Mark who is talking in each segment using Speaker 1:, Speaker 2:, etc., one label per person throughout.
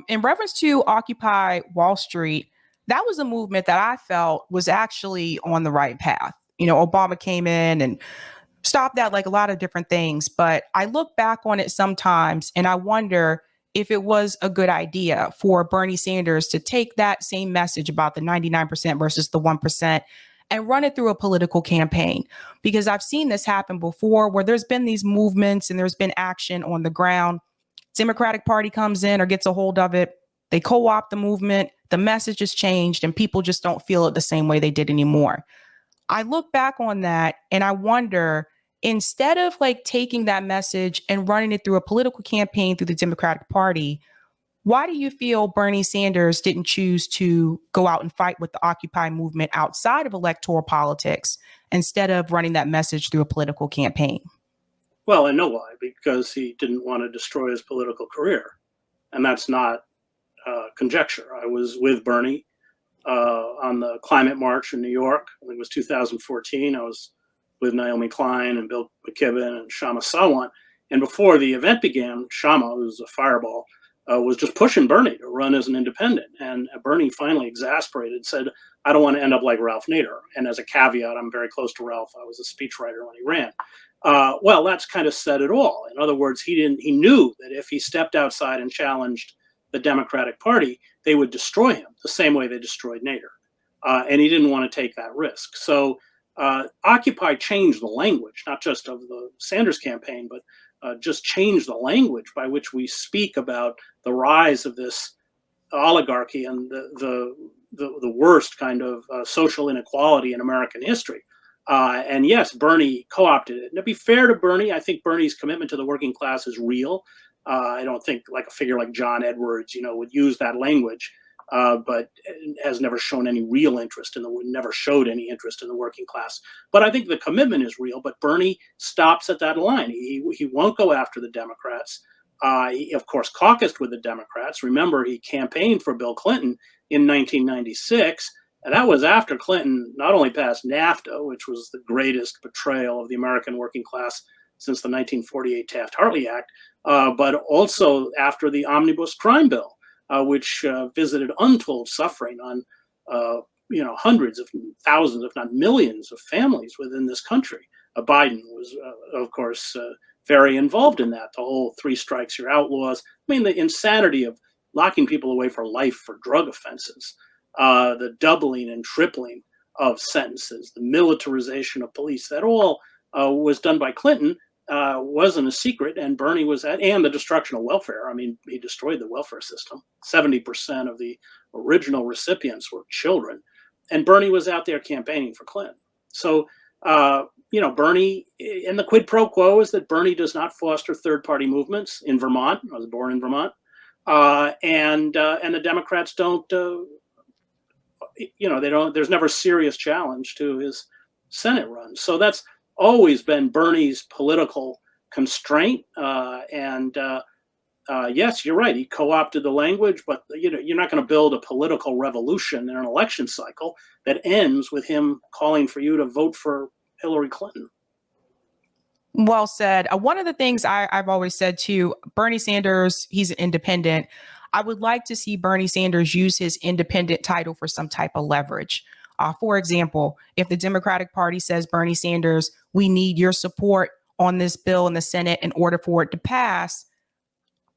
Speaker 1: In reference to Occupy Wall Street, that was a movement that I felt was actually on the right path. Obama came in and stopped that, like a lot of different things. But I look back on it sometimes and I wonder if it was a good idea for Bernie Sanders to take that same message about the 99% versus the 1% and run it through a political campaign. Because I've seen this happen before where there's been these movements and there's been action on the ground. Democratic Party comes in or gets a hold of it. They co-opt the movement. The message has changed and people just don't feel it the same way they did anymore. I look back on that and I wonder, instead of like taking that message and running it through a political campaign through the Democratic Party, why do you feel Bernie Sanders didn't choose to go out and fight with the Occupy movement outside of electoral politics instead of running that message through a political campaign?
Speaker 2: Well, I know why, because he didn't want to destroy his political career. And that's not conjecture. I was with Bernie on the climate march in New York. I think it was 2014. I was with Naomi Klein and Bill McKibben and Shama Sawant. And before the event began, Shama, who was a fireball, was just pushing Bernie to run as an independent. And Bernie finally, exasperated, said, I don't want to end up like Ralph Nader. And as a caveat, I'm very close to Ralph. I was a speechwriter when he ran. Well, that's kind of said it all. In other words, he knew that if he stepped outside and challenged the Democratic Party, they would destroy him the same way they destroyed Nader. And he didn't want to take that risk. So Occupy changed the language, not just of the Sanders campaign, but just changed the language by which we speak about the rise of this oligarchy and the worst kind of social inequality in American history. And yes, Bernie co-opted it. And to be fair to Bernie, I think Bernie's commitment to the working class is real. I don't think like a figure like John Edwards, would use that language, but has never shown any real interest never showed any interest in the working class. But I think the commitment is real. But Bernie stops at that line. He won't go after the Democrats. He, of course, caucused with the Democrats. Remember, he campaigned for Bill Clinton in 1996. And that was after Clinton not only passed NAFTA, which was the greatest betrayal of the American working class since the 1948 Taft-Hartley Act, but also after the Omnibus Crime Bill, which visited untold suffering on hundreds of thousands, if not millions, of families within this country. Biden was, of course, very involved in that. The whole 3 strikes, you're outlaws. I mean, the insanity of locking people away for life for drug offenses. The doubling and tripling of sentences, the militarization of police, that all was done by Clinton, wasn't a secret, and Bernie was and the destruction of welfare. I mean, he destroyed the welfare system. 70% of the original recipients were children, and Bernie was out there campaigning for Clinton. So, Bernie, and the quid pro quo is that Bernie does not foster third-party movements in Vermont. I was born in Vermont, and the Democrats don't. They don't. There's never serious challenge to his Senate run. So that's always been Bernie's political constraint. Yes, you're right. He co-opted the language, but you're not going to build a political revolution in an election cycle that ends with him calling for you to vote for Hillary Clinton.
Speaker 1: Well said. One of the things I've always said too, Bernie Sanders, he's an independent. I would like to see Bernie Sanders use his independent title for some type of leverage. For example, if the Democratic Party says, Bernie Sanders, we need your support on this bill in the Senate in order for it to pass,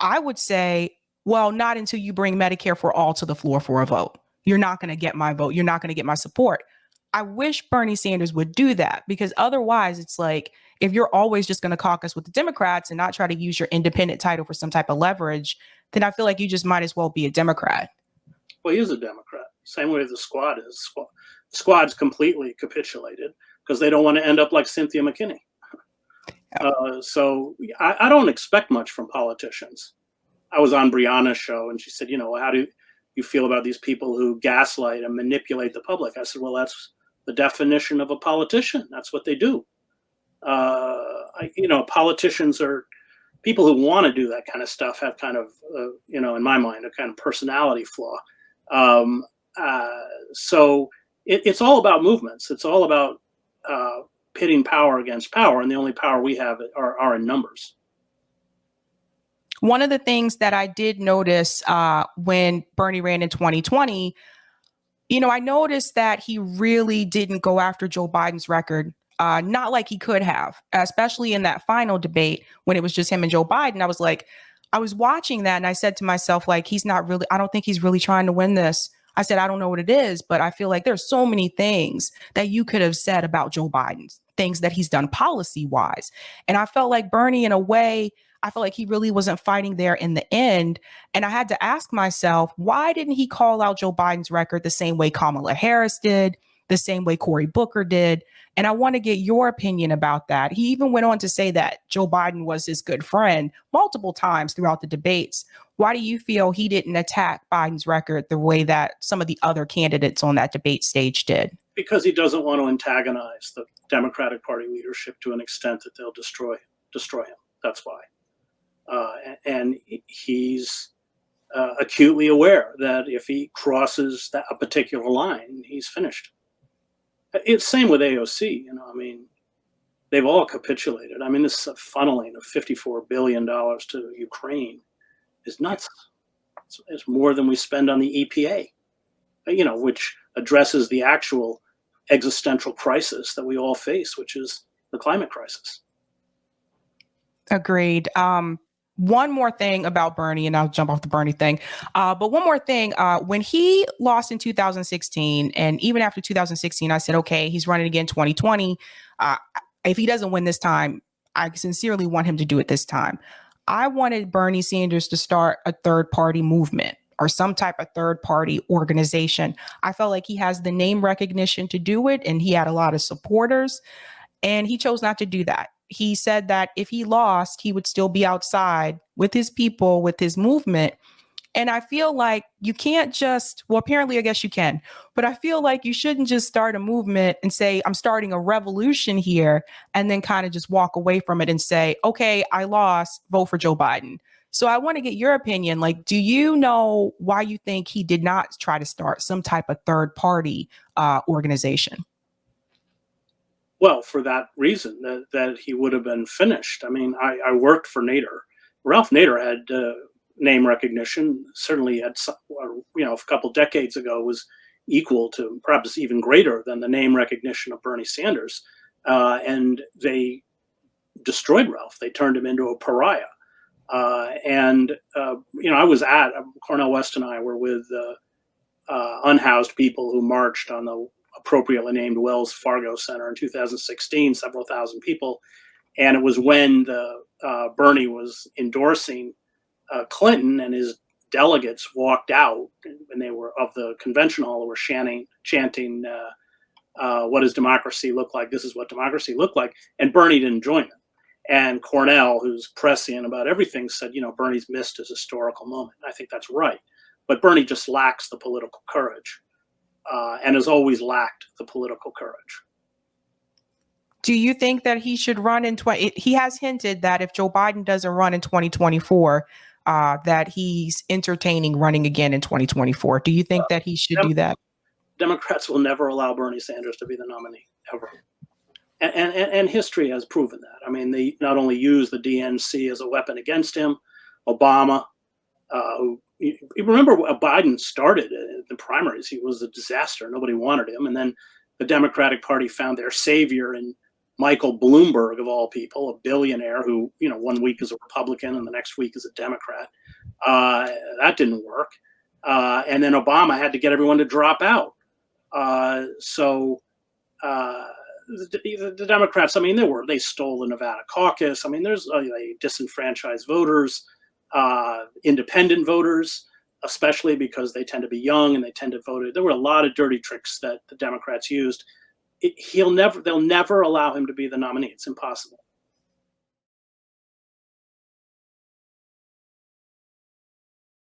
Speaker 1: I would say, well, not until you bring Medicare for all to the floor for a vote. You're not going to get my vote. You're not going to get my support. I wish Bernie Sanders would do that, because otherwise it's like, if you're always just going to caucus with the Democrats and not try to use your independent title for some type of leverage, then I feel like you just might as well be a Democrat.
Speaker 2: Well, he is a Democrat. Same way the squad is. The squad's completely capitulated because they don't want to end up like Cynthia McKinney. So I don't expect much from politicians. I was on Brianna's show and she said, how do you feel about these people who gaslight and manipulate the public? I said, well, that's the definition of a politician. That's what they do. Politicians are people who want to do that kind of stuff have kind of, in my mind, a kind of personality flaw. So it's all about movements. It's all about pitting power against power, and the only power we have are in numbers.
Speaker 1: One of the things that I did notice when Bernie ran in 2020, I noticed that he really didn't go after Joe Biden's record, not like he could have, especially in that final debate when it was just him and Joe Biden. I was watching that and I said to myself, like, I don't think he's really trying to win this. I said, I don't know what it is, but I feel like there's so many things that you could have said about Joe Biden, things that he's done policy wise. And I felt like Bernie, in a way, I felt like he really wasn't fighting there in the end. And I had to ask myself, why didn't he call out Joe Biden's record the same way Kamala Harris did, the same way Cory Booker did? And I want to get your opinion about that. He even went on to say that Joe Biden was his good friend multiple times throughout the debates. Why do you feel he didn't attack Biden's record the way that some of the other candidates on that debate stage did?
Speaker 2: Because he doesn't want to antagonize the Democratic Party leadership to an extent that they'll destroy him. That's why. And he's acutely aware that if he crosses a particular line, he's finished. It's same with AOC. They've all capitulated. This funneling of $54 billion to Ukraine is nuts. It's more than we spend on the EPA, which addresses the actual existential crisis that we all face, which is the climate crisis.
Speaker 1: Agreed. One more thing about Bernie, and I'll jump off the Bernie thing. But one more thing, when he lost in 2016, and even after 2016, I said, okay, he's running again 2020. If he doesn't win this time, I sincerely want him to do it this time. I wanted Bernie Sanders to start a third party movement or some type of third party organization. I felt like he has the name recognition to do it, and he had a lot of supporters, and he chose not to do that. He said that if he lost, he would still be outside with his people, with his movement. And I feel like you can't apparently, I guess you can, but I feel like you shouldn't just start a movement and say, I'm starting a revolution here, and then kind of just walk away from it and say, okay, I lost, vote for Joe Biden. So I want to get your opinion. Like, do you know why you think he did not try to start some type of third party organization?
Speaker 2: Well, for that reason, that he would have been finished. I worked for Nader. Ralph Nader had name recognition, certainly had, a couple decades ago was equal to, perhaps even greater than the name recognition of Bernie Sanders. And they destroyed Ralph. They turned him into a pariah. I was at, Cornel West and I were with unhoused people who marched on the appropriately named Wells Fargo Center in 2016, several thousand people. And it was when Bernie was endorsing Clinton, and his delegates walked out, and they were of the convention hall, who were chanting, what does democracy look like? This is what democracy looked like. And Bernie didn't join them. And Cornell, who's prescient about everything, said, Bernie's missed his historical moment. I think that's right. But Bernie just lacks the political courage, and has always lacked the political courage.
Speaker 1: Do you think that he should run in he has hinted that if Joe Biden doesn't run in 2024, that he's entertaining running again in 2024. Do you think that he should do that?
Speaker 2: Democrats will never allow Bernie Sanders to be the nominee, ever. And history has proven that. They not only used the DNC as a weapon against him, Obama, you remember Biden started the primaries. He was a disaster. Nobody wanted him. And then the Democratic Party found their savior in Michael Bloomberg, of all people, a billionaire who, 1 week is a Republican and the next week is a Democrat. That didn't work. And then Obama had to get everyone to drop out. The Democrats, they stole the Nevada caucus. They disenfranchised voters, independent voters, especially because they tend to be young and they tend to vote. There were a lot of dirty tricks that the Democrats used. They'll never allow him to be the nominee. It's impossible.